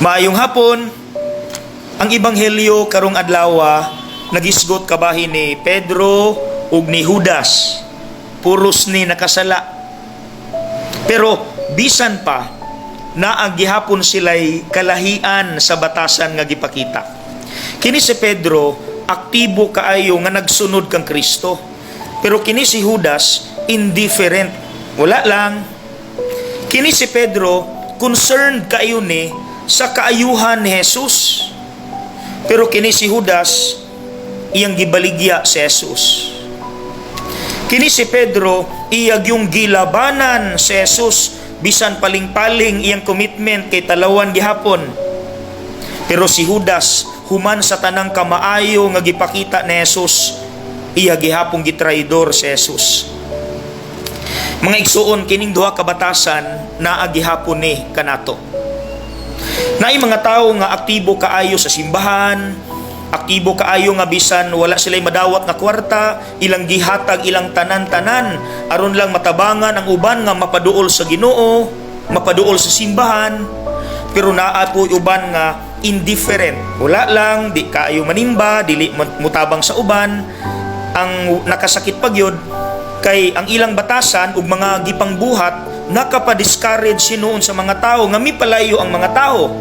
Maayong hapon. Ang ebanghelyo karong adlaw nagisgot kabahin ni Pedro ug ni Judas. Puros ni nakasala. Pero bisan pa naag gihapon sila'y kalahian sa batasan nga gipakita. Kini si Pedro aktibo kaayo nga nagsunod kang Kristo. Pero kini si Judas indifferent. Wala lang. Kini si Pedro concerned kaayo ni sa kaayuhan ni Jesus. Pero kini si Judas iyang gibaligya si Jesus. Kini si Pedro iyag yung gilabanan si Jesus bisan paling-paling iyang commitment kay talawan gihapon. Pero si Judas human sa tanang kamaayo nga gipakita ni Jesus, iya gihapong gitraidor si Jesus. Mga igsuon, kining duha ka batasan naa gihapon ni kanato. Naay mga tawo nga aktibo kaayo sa simbahan, aktibo kaayo nga bisan wala sila'y madawat nga kwarta, ilang gihatag ilang tanan-tanan aron lang matabangan ang uban nga mapaduol sa Ginoo, mapaduol sa simbahan. Pero naa po uban nga indifferent. Wala lang, di kaayo manimba, dili mutabang sa uban. Ang nakasakit pagyod kay ang ilang batasan ug mga gipangbuhat nakapa-discourage sinuon sa mga tao nga mipalayo ang mga tao.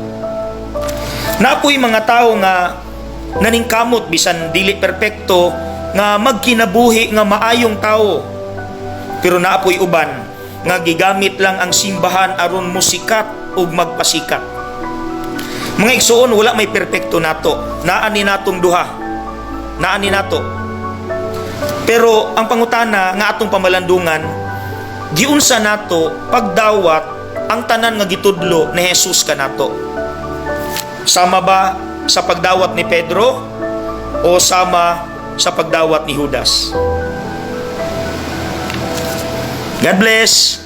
Naapoy mga tao nga naningkamot bisan dili perpekto nga magkinabuhi nga maayong tao. Pero naapoy uban nga gigamit lang ang simbahan aron musikat ug magpasikat. Mga igsuon, wala may perpekto nato. Naani natong duha. Naani nato. Pero ang pangutana nga atong pamalandungan, giunsa nato pagdawat ang tanan nga gitudlo ni Jesus kanato? Sama ba sa pagdawat ni Pedro o sama sa pagdawat ni Judas? God bless.